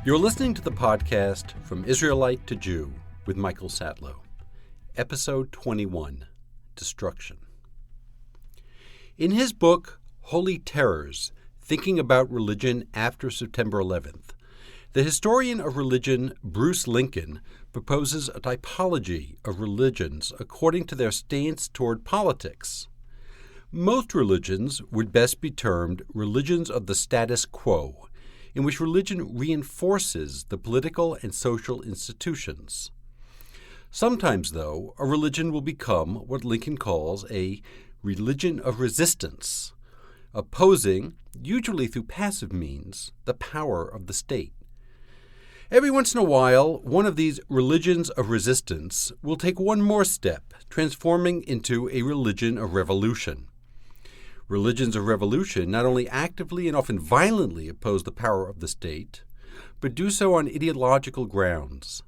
You're listening to the podcast From Israelite to Jew with Michael Satlow, Episode 21, Destruction. In his book, Holy Terrors, Thinking About Religion After September 11th, the historian of religion Bruce Lincoln proposes a typology of religions according to their stance toward politics. Most religions would best be termed religions of the status quo, in which religion reinforces the political and social institutions. Sometimes, though, a religion will become what Lincoln calls a religion of resistance, opposing, usually through passive means, the power of the state. Every once in a while, one of these religions of resistance will take one more step, transforming into a religion of revolution. Religions of revolution not only actively and often violently oppose the power of the state, but do so on ideological grounds.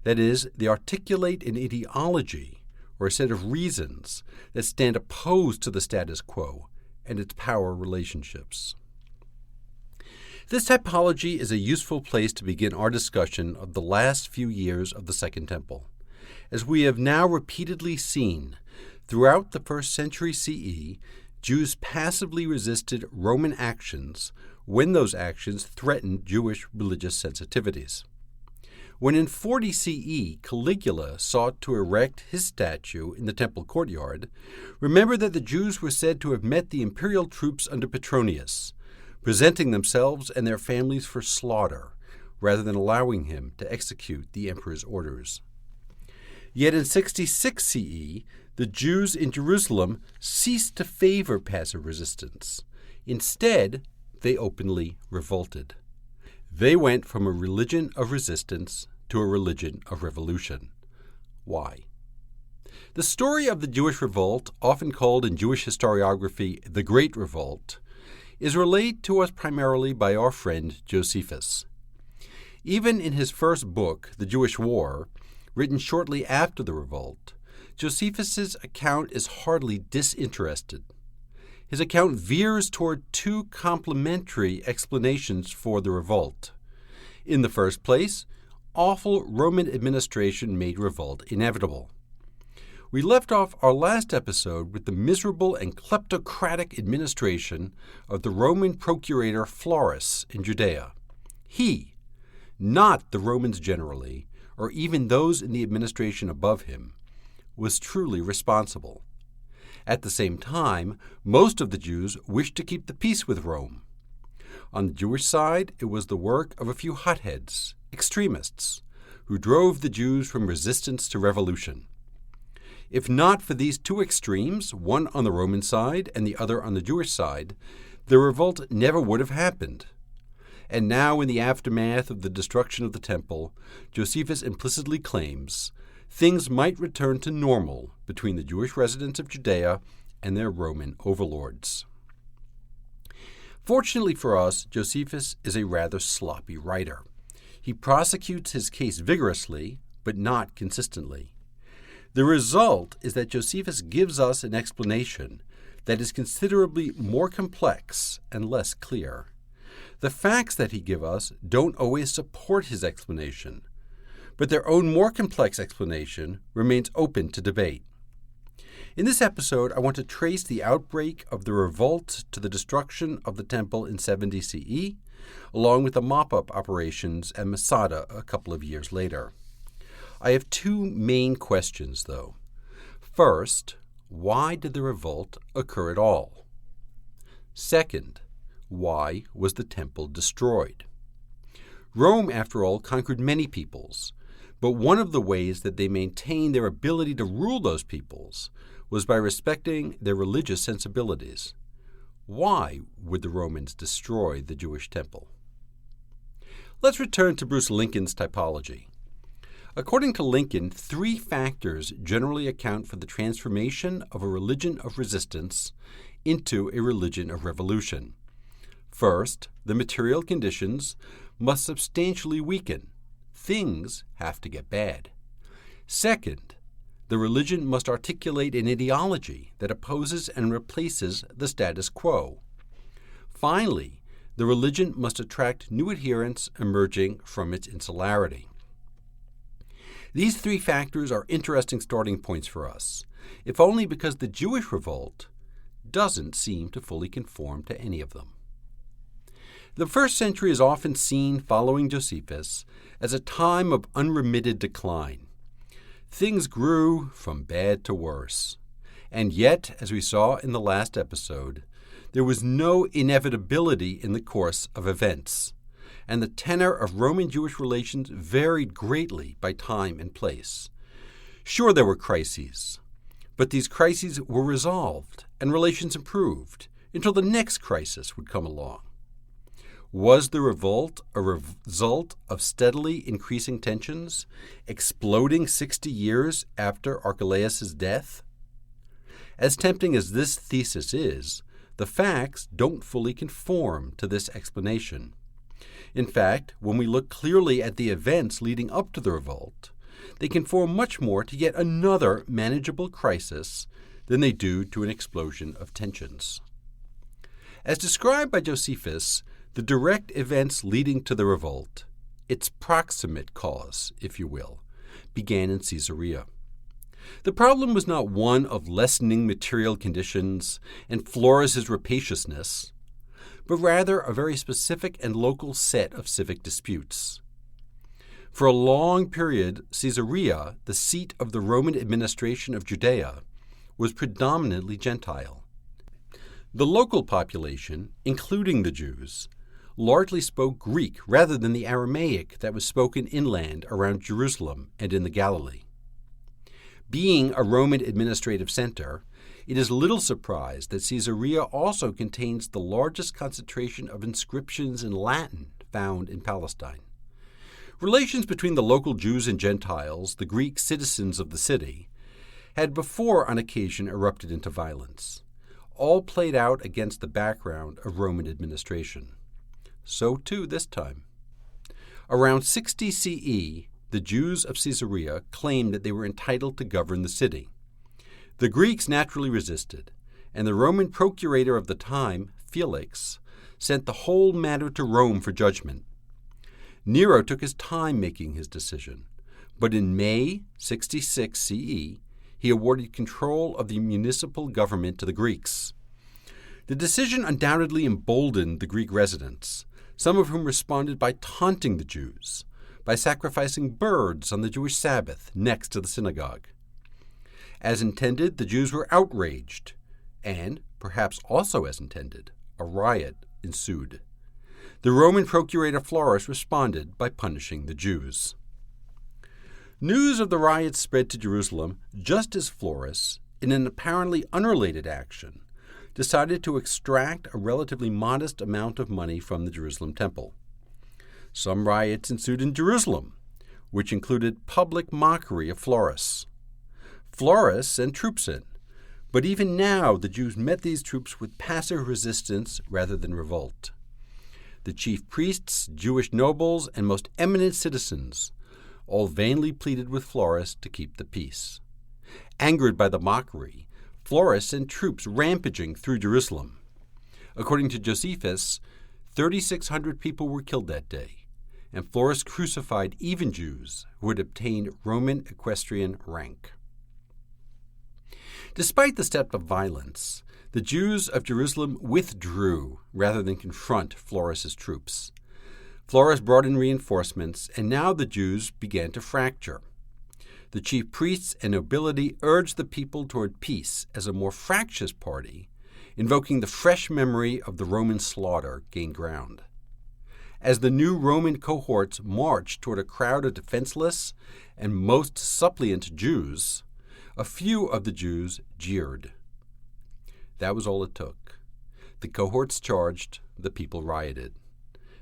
That is, they articulate an ideology or a set of reasons that stand opposed to the status quo and its power relationships. This typology is a useful place to begin our discussion of the last few years of the Second Temple. As we have now repeatedly seen, throughout the first century CE, Jews passively resisted Roman actions when those actions threatened Jewish religious sensitivities. When in 40 CE Caligula sought to erect his statue in the temple courtyard, remember that the Jews were said to have met the imperial troops under Petronius, presenting themselves and their families for slaughter, rather than allowing him to execute the emperor's orders. Yet in 66 CE, the Jews in Jerusalem ceased to favor passive resistance. Instead, they openly revolted. They went from a religion of resistance to a religion of revolution. Why? The story of the Jewish revolt, often called in Jewish historiography the Great Revolt, is relayed to us primarily by our friend Josephus. Even in his first book, The Jewish War, written shortly after the revolt, Josephus's account is hardly disinterested. His account veers toward two complementary explanations for the revolt. In the first place, awful Roman administration made revolt inevitable. We left off our last episode with the miserable and kleptocratic administration of the Roman procurator Florus in Judea. He, not the Romans generally, or even those in the administration above him, was truly responsible. At the same time, most of the Jews wished to keep the peace with Rome. On the Jewish side, it was the work of a few hotheads, extremists, who drove the Jews from resistance to revolution. If not for these two extremes, one on the Roman side and the other on the Jewish side, the revolt never would have happened. And now, in the aftermath of the destruction of the temple, Josephus implicitly claims things might return to normal between the Jewish residents of Judea and their Roman overlords. Fortunately for us, Josephus is a rather sloppy writer. He prosecutes his case vigorously, but not consistently. The result is that Josephus gives us an explanation that is considerably more complex and less clear. The facts that he gives us don't always support his explanation, but their own more complex explanation remains open to debate. In this episode, I want to trace the outbreak of the revolt to the destruction of the temple in 70 CE, along with the mop-up operations at Masada a couple of years later. I have two main questions, though. First, why did the revolt occur at all? Second, why was the temple destroyed? Rome, after all, conquered many peoples, but one of the ways that they maintained their ability to rule those peoples was by respecting their religious sensibilities. Why would the Romans destroy the Jewish temple? Let's return to Bruce Lincoln's typology. According to Lincoln, three factors generally account for the transformation of a religion of resistance into a religion of revolution. First, the material conditions must substantially weaken. Things have to get bad. Second, the religion must articulate an ideology that opposes and replaces the status quo. Finally, the religion must attract new adherents emerging from its insularity. These three factors are interesting starting points for us, if only because the Jewish revolt doesn't seem to fully conform to any of them. The first century is often seen, following Josephus, as a time of unremitted decline. Things grew from bad to worse. And yet, as we saw in the last episode, there was no inevitability in the course of events, and the tenor of Roman-Jewish relations varied greatly by time and place. Sure, there were crises, but these crises were resolved and relations improved until the next crisis would come along. Was the revolt a result of steadily increasing tensions, exploding 60 years after Archelaus' death? As tempting as this thesis is, the facts don't fully conform to this explanation. In fact, when we look clearly at the events leading up to the revolt, they conform much more to yet another manageable crisis than they do to an explosion of tensions. As described by Josephus, the direct events leading to the revolt, its proximate cause, if you will, began in Caesarea. The problem was not one of lessening material conditions and Florus's rapaciousness, but rather a very specific and local set of civic disputes. For a long period, Caesarea, the seat of the Roman administration of Judea, was predominantly Gentile. The local population, including the Jews, largely spoke Greek rather than the Aramaic that was spoken inland around Jerusalem and in the Galilee. Being a Roman administrative center, it is little surprise that Caesarea also contains the largest concentration of inscriptions in Latin found in Palestine. Relations between the local Jews and Gentiles, the Greek citizens of the city, had before on occasion erupted into violence, all played out against the background of Roman administration. So too this time. Around 60 CE, the Jews of Caesarea claimed that they were entitled to govern the city. The Greeks naturally resisted, and the Roman procurator of the time, Felix, sent the whole matter to Rome for judgment. Nero took his time making his decision, but in May 66 CE, he awarded control of the municipal government to the Greeks. The decision undoubtedly emboldened the Greek residents, some of whom responded by taunting the Jews, by sacrificing birds on the Jewish Sabbath next to the synagogue. As intended, the Jews were outraged, and, perhaps also as intended, a riot ensued. The Roman procurator Florus responded by punishing the Jews. News of the riots spread to Jerusalem just as Florus, in an apparently unrelated action, decided to extract a relatively modest amount of money from the Jerusalem temple. Some riots ensued in Jerusalem, which included public mockery of Florus. Florus sent troops in, but even now the Jews met these troops with passive resistance rather than revolt. The chief priests, Jewish nobles, and most eminent citizens all vainly pleaded with Florus to keep the peace. Angered by the mockery, Florus sent troops rampaging through Jerusalem. According to Josephus, 3,600 people were killed that day, and Florus crucified even Jews who had obtained Roman equestrian rank. Despite the step of violence, the Jews of Jerusalem withdrew rather than confront Florus's troops. Florus brought in reinforcements, and now the Jews began to fracture. The chief priests and nobility urged the people toward peace as a more fractious party, invoking the fresh memory of the Roman slaughter, gained ground. As the new Roman cohorts marched toward a crowd of defenseless and most suppliant Jews, a few of the Jews jeered. That was all it took. The cohorts charged, the people rioted.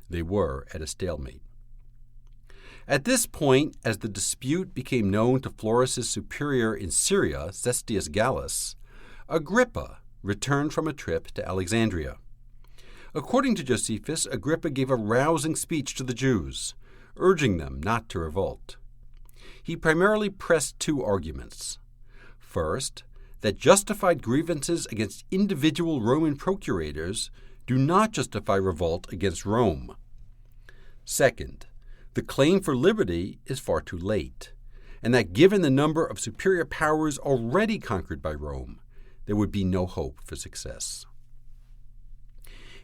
They were at a stalemate. At this point, as the dispute became known to Florus's superior in Syria, Cestius Gallus, Agrippa returned from a trip to Alexandria. According to Josephus, Agrippa gave a rousing speech to the Jews, urging them not to revolt. He primarily pressed two arguments. First, that justified grievances against individual Roman procurators do not justify revolt against Rome. Second, the claim for liberty is far too late, and that given the number of superior powers already conquered by Rome, there would be no hope for success.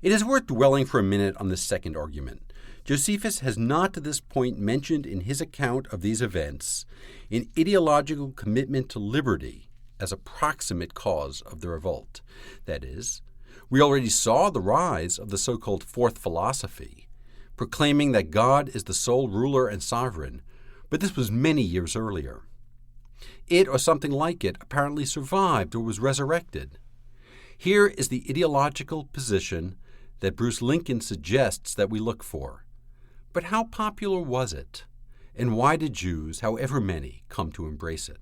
It is worth dwelling for a minute on this second argument. Josephus has not to this point mentioned in his account of these events an ideological commitment to liberty as a proximate cause of the revolt. That is, we already saw the rise of the so-called fourth philosophy, proclaiming that God is the sole ruler and sovereign, but this was many years earlier. It, or something like it, apparently survived or was resurrected. Here is the ideological position that Bruce Lincoln suggests that we look for. But how popular was it? And why did Jews, however many, come to embrace it?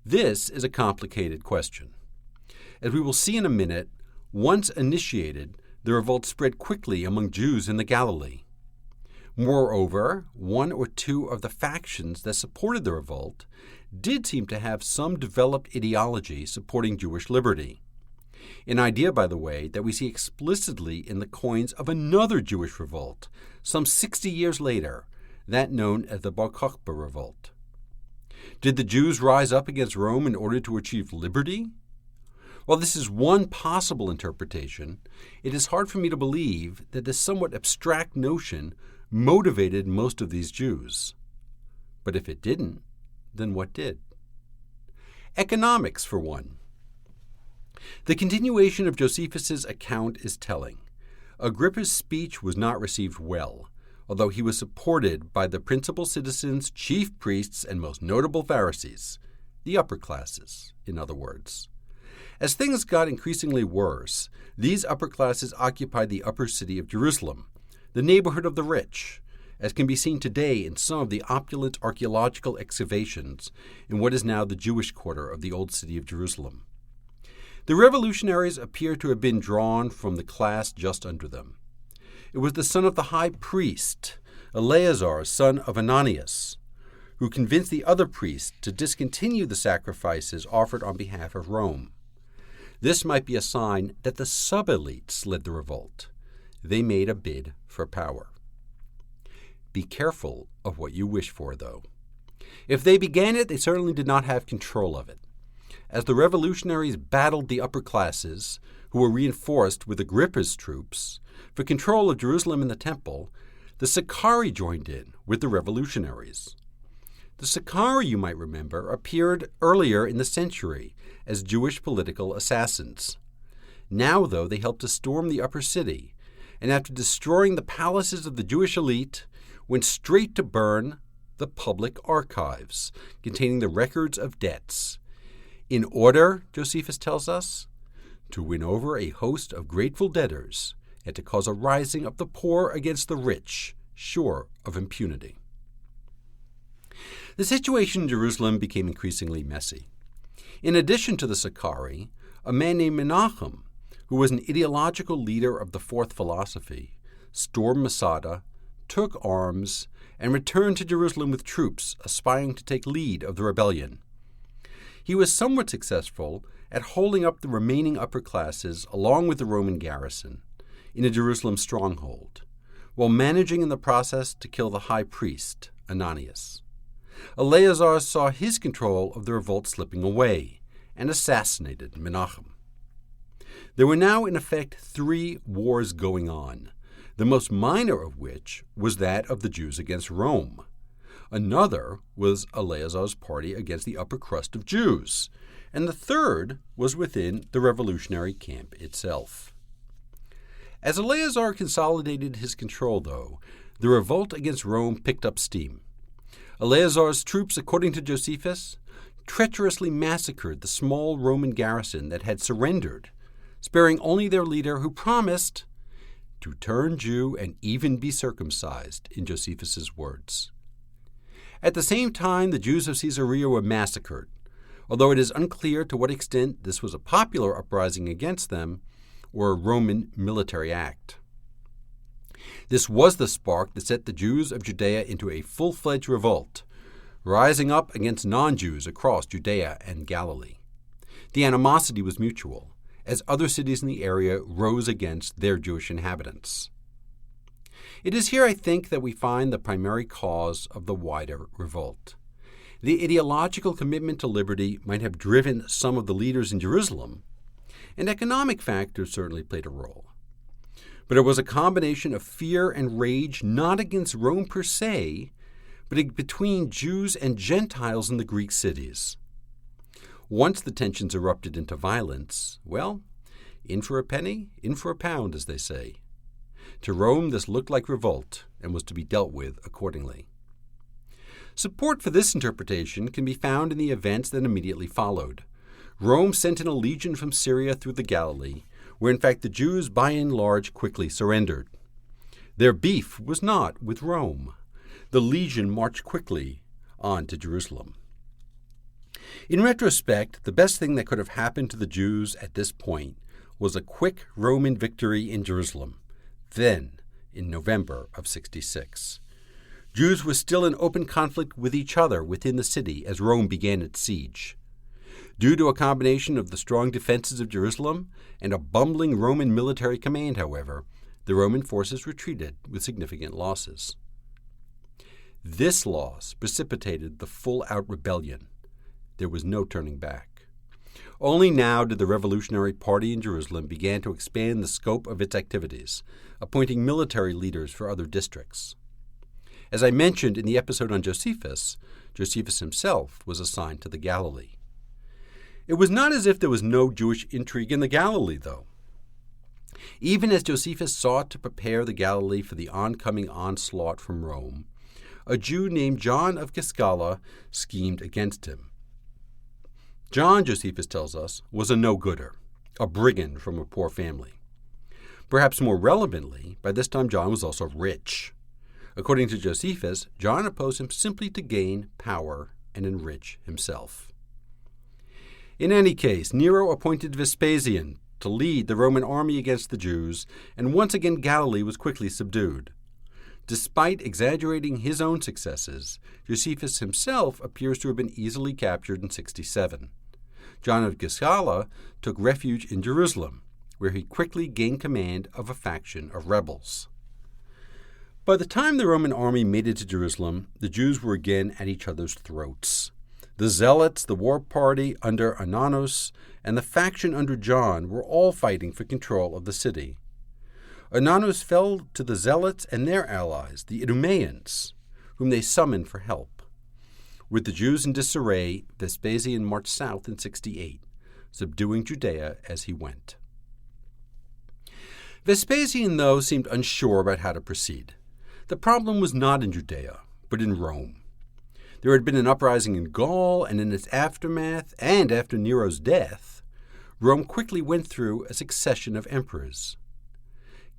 This is a complicated question. As we will see in a minute, once initiated, the revolt spread quickly among Jews in the Galilee. Moreover, one or two of the factions that supported the revolt did seem to have some developed ideology supporting Jewish liberty. An idea, by the way, that we see explicitly in the coins of another Jewish revolt, some 60 years later, that known as the Bar Kokhba revolt. Did the Jews rise up against Rome in order to achieve liberty? While this is one possible interpretation, it is hard for me to believe that this somewhat abstract notion motivated most of these Jews. But if it didn't, then what did? Economics, for one. The continuation of Josephus's account is telling. Agrippa's speech was not received well, although he was supported by the principal citizens, chief priests, and most notable Pharisees, the upper classes, in other words. As things got increasingly worse, these upper classes occupied the upper city of Jerusalem, the neighborhood of the rich, as can be seen today in some of the opulent archaeological excavations in what is now the Jewish quarter of the old city of Jerusalem. The revolutionaries appear to have been drawn from the class just under them. It was the son of the high priest, Eleazar, son of Ananias, who convinced the other priests to discontinue the sacrifices offered on behalf of Rome. This might be a sign that the sub-elites led the revolt. They made a bid for power. Be careful of what you wish for, though. If they began it, they certainly did not have control of it. As the revolutionaries battled the upper classes, who were reinforced with Agrippa's troops, for control of Jerusalem and the temple, the Sicarii joined in with the revolutionaries. The Sicarii, you might remember, appeared earlier in the century as Jewish political assassins. Now, though, they helped to storm the upper city, and after destroying the palaces of the Jewish elite, went straight to burn the public archives containing the records of debts, in order, Josephus tells us, to win over a host of grateful debtors and to cause a rising of the poor against the rich, sure of impunity. The situation in Jerusalem became increasingly messy. In addition to the Sicarii, a man named Menachem, who was an ideological leader of the fourth philosophy, stormed Masada, took arms, and returned to Jerusalem with troops aspiring to take lead of the rebellion. He was somewhat successful at holding up the remaining upper classes along with the Roman garrison in a Jerusalem stronghold, while managing in the process to kill the high priest, Ananias. Eleazar saw his control of the revolt slipping away and assassinated Menachem. There were now, in effect, 3 wars going on, the most minor of which was that of the Jews against Rome. Another was Eleazar's party against the upper crust of Jews, and the third was within the revolutionary camp itself. As Eleazar consolidated his control, though, the revolt against Rome picked up steam. Eleazar's troops, according to Josephus, treacherously massacred the small Roman garrison that had surrendered, sparing only their leader, who promised to turn Jew and even be circumcised, in Josephus's words. At the same time, the Jews of Caesarea were massacred, although it is unclear to what extent this was a popular uprising against them or a Roman military act. This was the spark that set the Jews of Judea into a full-fledged revolt, rising up against non-Jews across Judea and Galilee. The animosity was mutual, as other cities in the area rose against their Jewish inhabitants. It is here, I think, that we find the primary cause of the wider revolt. The ideological commitment to liberty might have driven some of the leaders in Jerusalem, and economic factors certainly played a role. But it was a combination of fear and rage not against Rome per se, but between Jews and Gentiles in the Greek cities. Once the tensions erupted into violence, well, in for a penny, in for a pound, as they say. To Rome, this looked like revolt and was to be dealt with accordingly. Support for this interpretation can be found in the events that immediately followed. Rome sent in a legion from Syria through the Galilee, where in fact the Jews by and large quickly surrendered. Their beef was not with Rome. The legion marched quickly on to Jerusalem. In retrospect, the best thing that could have happened to the Jews at this point was a quick Roman victory in Jerusalem, then in November of 66. Jews were still in open conflict with each other within the city as Rome began its siege. Due to a combination of the strong defenses of Jerusalem and a bumbling Roman military command, however, the Roman forces retreated with significant losses. This loss precipitated the full-out rebellion. There was no turning back. Only now did the Revolutionary Party in Jerusalem begin to expand the scope of its activities, appointing military leaders for other districts. As I mentioned in the episode on Josephus, Josephus himself was assigned to the Galilee. It was not as if there was no Jewish intrigue in the Galilee, though. Even as Josephus sought to prepare the Galilee for the oncoming onslaught from Rome, a Jew named John of Galilee schemed against him. John, Josephus tells us, was a no-gooder, a brigand from a poor family. Perhaps more relevantly, by this time John was also rich. According to Josephus, John opposed him simply to gain power and enrich himself. In any case, Nero appointed Vespasian to lead the Roman army against the Jews, and once again Galilee was quickly subdued. Despite exaggerating his own successes, Josephus himself appears to have been easily captured in 67. John of Galilee took refuge in Jerusalem, where he quickly gained command of a faction of rebels. By the time the Roman army made it to Jerusalem, the Jews were again at each other's throats. The Zealots, the war party under Ananus, and the faction under John were all fighting for control of the city. Ananus fell to the Zealots and their allies, the Judaeans, whom they summoned for help. With the Jews in disarray, Vespasian marched south in 68, subduing Judea as he went. Vespasian, though, seemed unsure about how to proceed. The problem was not in Judea, but in Rome. There had been an uprising in Gaul, and in its aftermath, and after Nero's death, Rome quickly went through a succession of emperors.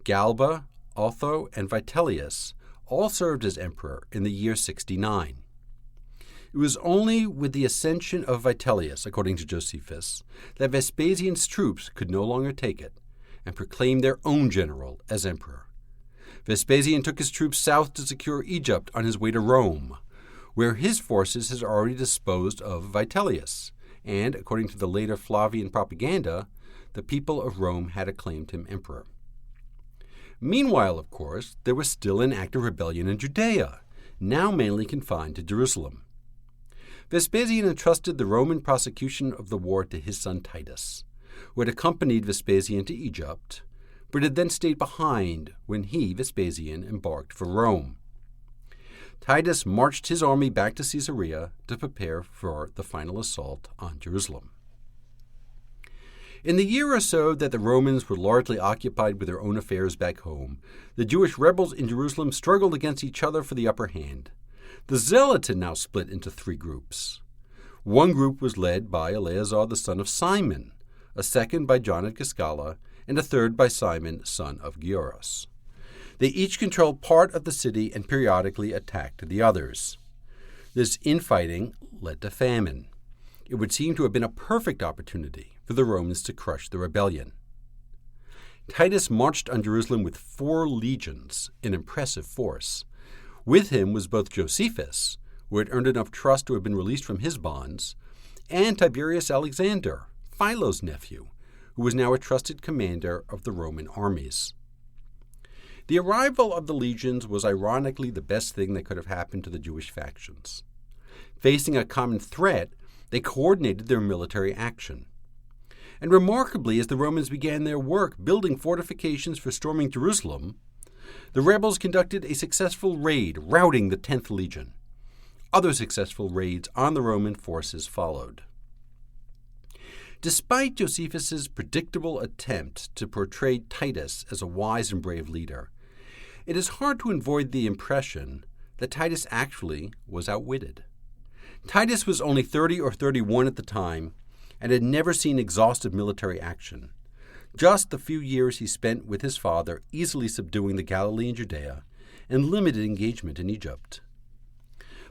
Galba, Otho, and Vitellius all served as emperor in the year 69. It was only with the ascension of Vitellius, according to Josephus, that Vespasian's troops could no longer take it and proclaimed their own general as emperor. Vespasian took his troops south to secure Egypt on his way to Rome, where his forces had already disposed of Vitellius, and, according to the later Flavian propaganda, the people of Rome had acclaimed him emperor. Meanwhile, of course, there was still an active rebellion in Judea, now mainly confined to Jerusalem. Vespasian entrusted the Roman prosecution of the war to his son Titus, who had accompanied Vespasian to Egypt, but had then stayed behind when he, Vespasian, embarked for Rome. Titus marched his army back to Caesarea to prepare for the final assault on Jerusalem. In the year or so that the Romans were largely occupied with their own affairs back home, the Jewish rebels in Jerusalem struggled against each other for the upper hand. The Zealots had now split into three groups. One group was led by Eleazar the son of Simon, a second by John of Galilee, and a third by Simon, son of Gioras. They each controlled part of the city and periodically attacked the others. This infighting led to famine. It would seem to have been a perfect opportunity for the Romans to crush the rebellion. Titus marched on Jerusalem with 4 legions, an impressive force. With him was both Josephus, who had earned enough trust to have been released from his bonds, and Tiberius Alexander, Philo's nephew, who was now a trusted commander of the Roman armies. The arrival of the legions was ironically the best thing that could have happened to the Jewish factions. Facing a common threat, they coordinated their military action. And remarkably, as the Romans began their work building fortifications for storming Jerusalem, the rebels conducted a successful raid, routing the 10th Legion. Other successful raids on the Roman forces followed. Despite Josephus's predictable attempt to portray Titus as a wise and brave leader, it is hard to avoid the impression that Titus actually was outwitted. Titus was only 30 or 31 at the time and had never seen exhaustive military action. Just the few years he spent with his father easily subduing the Galilean Judea and limited engagement in Egypt.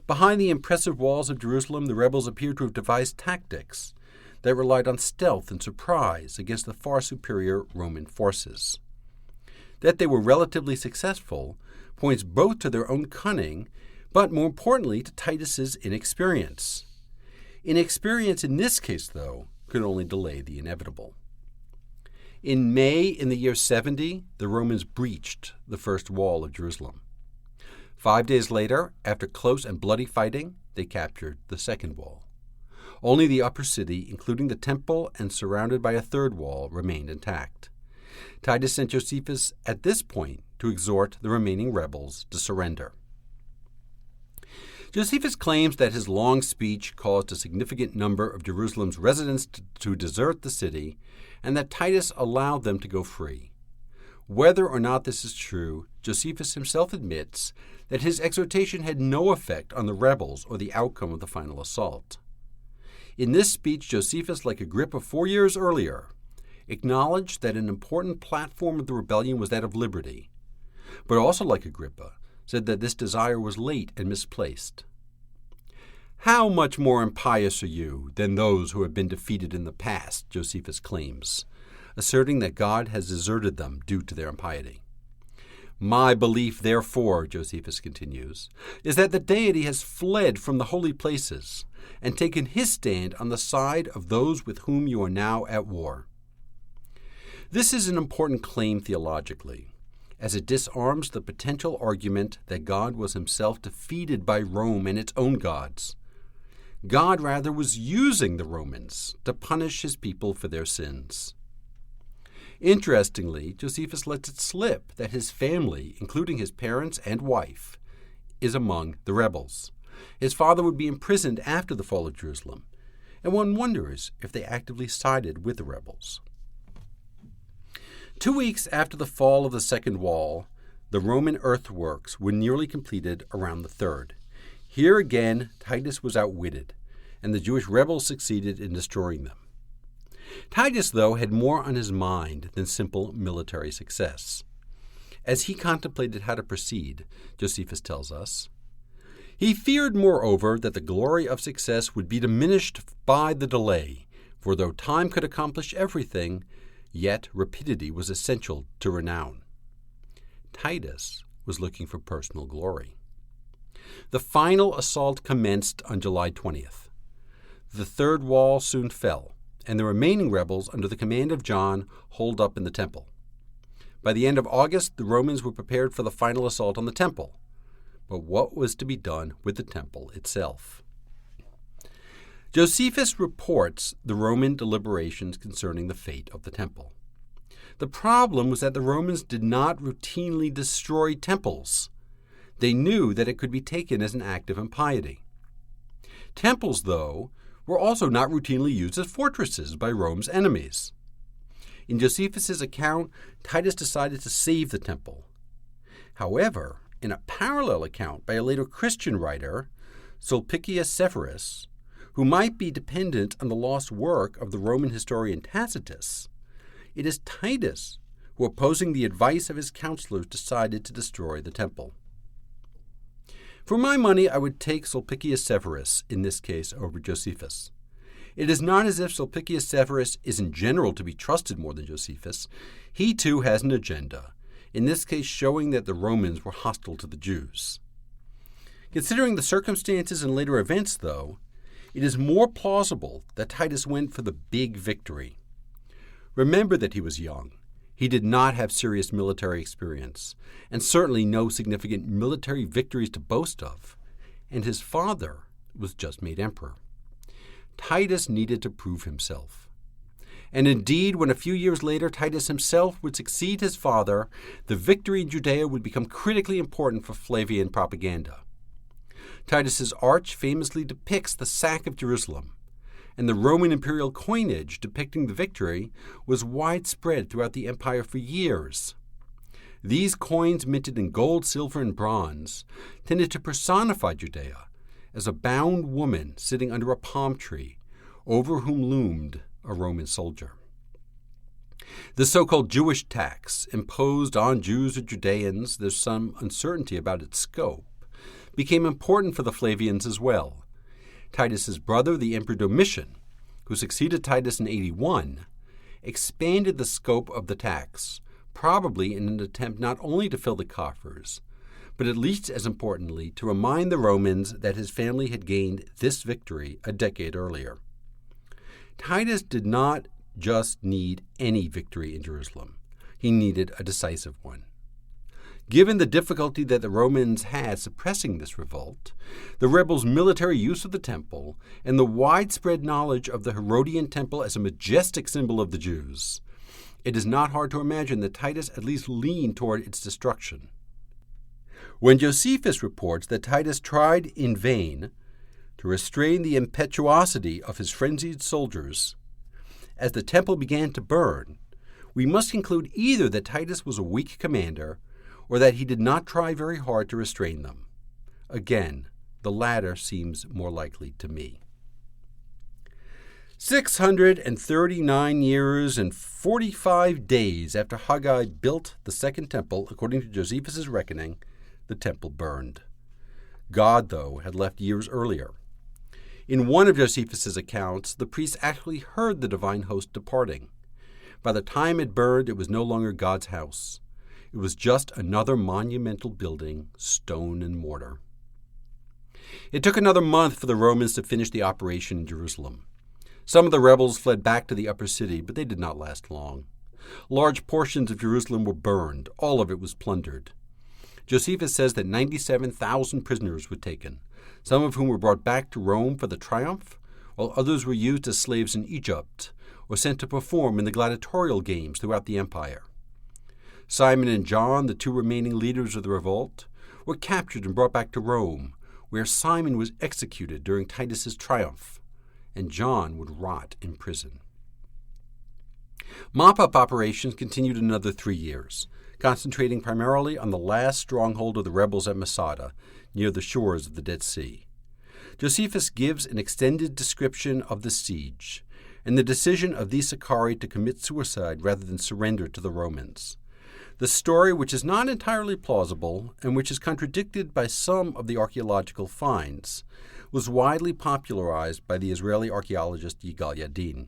Behind the impressive walls of Jerusalem, the rebels appear to have devised tactics that relied on stealth and surprise against the far superior Roman forces. That they were relatively successful points both to their own cunning, but more importantly to Titus's inexperience. Inexperience in this case, though, could only delay the inevitable. In May in the year 70, the Romans breached the first wall of Jerusalem. 5 days later, after close and bloody fighting, they captured the second wall. Only the upper city, including the temple and surrounded by a third wall, remained intact. Titus sent Josephus at this point to exhort the remaining rebels to surrender. Josephus claims that his long speech caused a significant number of Jerusalem's residents to desert the city, and that Titus allowed them to go free. Whether or not this is true, Josephus himself admits that his exhortation had no effect on the rebels or the outcome of the final assault. In this speech, Josephus, like Agrippa 4 years earlier, acknowledged that an important platform of the rebellion was that of liberty, but also, like Agrippa, said that this desire was late and misplaced. How much more impious are you than those who have been defeated in the past, Josephus claims, asserting that God has deserted them due to their impiety. My belief, therefore, Josephus continues, is that the deity has fled from the holy places and taken his stand on the side of those with whom you are now at war. This is an important claim theologically, as it disarms the potential argument that God was himself defeated by Rome and its own gods. God, rather, was using the Romans to punish his people for their sins. Interestingly, Josephus lets it slip that his family, including his parents and wife, is among the rebels. His father would be imprisoned after the fall of Jerusalem, and one wonders if they actively sided with the rebels. 2 weeks after the fall of the second wall, the Roman earthworks were nearly completed around the third. Here again, Titus was outwitted, and the Jewish rebels succeeded in destroying them. Titus, though, had more on his mind than simple military success. As he contemplated how to proceed, Josephus tells us, he feared, moreover, that the glory of success would be diminished by the delay, for though time could accomplish everything, yet rapidity was essential to renown. Titus was looking for personal glory. The final assault commenced on July 20th. The third wall soon fell, and the remaining rebels, under the command of John, holed up in the temple. By the end of August, the Romans were prepared for the final assault on the temple. But what was to be done with the temple itself? Josephus reports the Roman deliberations concerning the fate of the temple. The problem was that the Romans did not routinely destroy temples. They knew that it could be taken as an act of impiety. Temples, though, were also not routinely used as fortresses by Rome's enemies. In Josephus's account, Titus decided to save the temple. However, in a parallel account by a later Christian writer, Sulpicius Severus, who might be dependent on the lost work of the Roman historian Tacitus, it is Titus who, opposing the advice of his counselors, decided to destroy the temple. For my money, I would take Sulpicius Severus in this case over Josephus. It is not as if Sulpicius Severus is in general to be trusted more than Josephus. He too has an agenda, in this case showing that the Romans were hostile to the Jews. Considering the circumstances and later events, though, it is more plausible that Titus went for the big victory. Remember that he was young. He did not have serious military experience, and certainly no significant military victories to boast of, and his father was just made emperor. Titus needed to prove himself. And indeed, when a few years later Titus himself would succeed his father, the victory in Judea would become critically important for Flavian propaganda. Titus's arch famously depicts the sack of Jerusalem, and the Roman imperial coinage depicting the victory was widespread throughout the empire for years. These coins, minted in gold, silver, and bronze, tended to personify Judea as a bound woman sitting under a palm tree, over whom loomed a Roman soldier. The so-called Jewish tax imposed on Jews or Judaeans, there's some uncertainty about its scope, became important for the Flavians as well. Titus's brother, the Emperor Domitian, who succeeded Titus in 81, expanded the scope of the tax, probably in an attempt not only to fill the coffers, but at least as importantly to remind the Romans that his family had gained this victory a decade earlier. Titus did not just need any victory in Jerusalem. He needed a decisive one. Given the difficulty that the Romans had suppressing this revolt, the rebels' military use of the temple, and the widespread knowledge of the Herodian temple as a majestic symbol of the Jews, it is not hard to imagine that Titus at least leaned toward its destruction. When Josephus reports that Titus tried in vain to restrain the impetuosity of his frenzied soldiers as the temple began to burn, we must conclude either that Titus was a weak commander or that he did not try very hard to restrain them. Again, the latter seems more likely to me. 639 years and 45 days after Haggai built the second temple, according to Josephus' reckoning, the temple burned. God, though, had left years earlier. In one of Josephus' accounts, the priests actually heard the divine host departing. By the time it burned, it was no longer God's house. It was just another monumental building, stone and mortar. It took another month for the Romans to finish the operation in Jerusalem. Some of the rebels fled back to the upper city, but they did not last long. Large portions of Jerusalem were burned. All of it was plundered. Josephus says that 97,000 prisoners were taken, some of whom were brought back to Rome for the triumph, while others were used as slaves in Egypt or sent to perform in the gladiatorial games throughout the empire. Simon and John, the two remaining leaders of the revolt, were captured and brought back to Rome, where Simon was executed during Titus's triumph, and John would rot in prison. Mop-up operations continued another 3 years, concentrating primarily on the last stronghold of the rebels at Masada, near the shores of the Dead Sea. Josephus gives an extended description of the siege and the decision of these Sicarii to commit suicide rather than surrender to the Romans. The story, which is not entirely plausible and which is contradicted by some of the archaeological finds, was widely popularized by the Israeli archaeologist Yigal Yadin.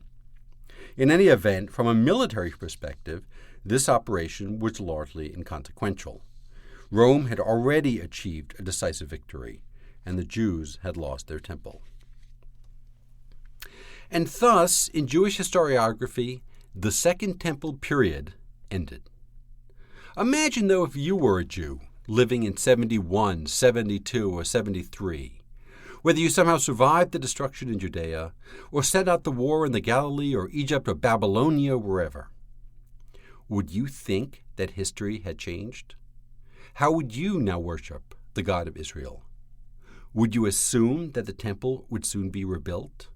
In any event, from a military perspective, this operation was largely inconsequential. Rome had already achieved a decisive victory, and the Jews had lost their temple. And thus, in Jewish historiography, the Second Temple period ended. Imagine, though, if you were a Jew living in 71, 72, or 73, whether you somehow survived the destruction in Judea or sat out the war in the Galilee or Egypt or Babylonia, wherever. Would you think that history had changed? How would you now worship the God of Israel? Would you assume that the temple would soon be rebuilt?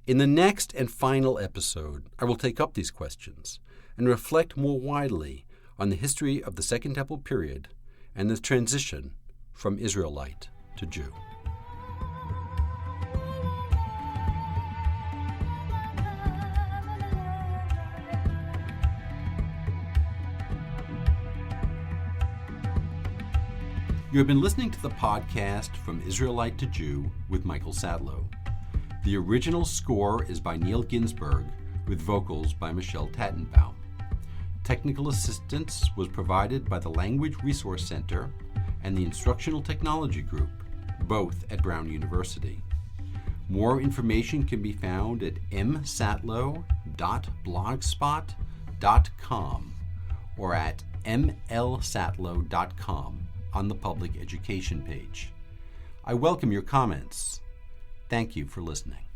In the next and final episode, I will take up these questions and reflect more widely on the history of the Second Temple period and the transition from Israelite to Jew. You have been listening to the podcast From Israelite to Jew with Michael Sadlow. The original score is by Neil Ginsberg with vocals by Michelle Tattenbaum. Technical assistance was provided by the Language Resource Center and the Instructional Technology Group, both at Brown University. More information can be found at msatlow.blogspot.com or at mlsatlow.com on the public education page. I welcome your comments. Thank you for listening.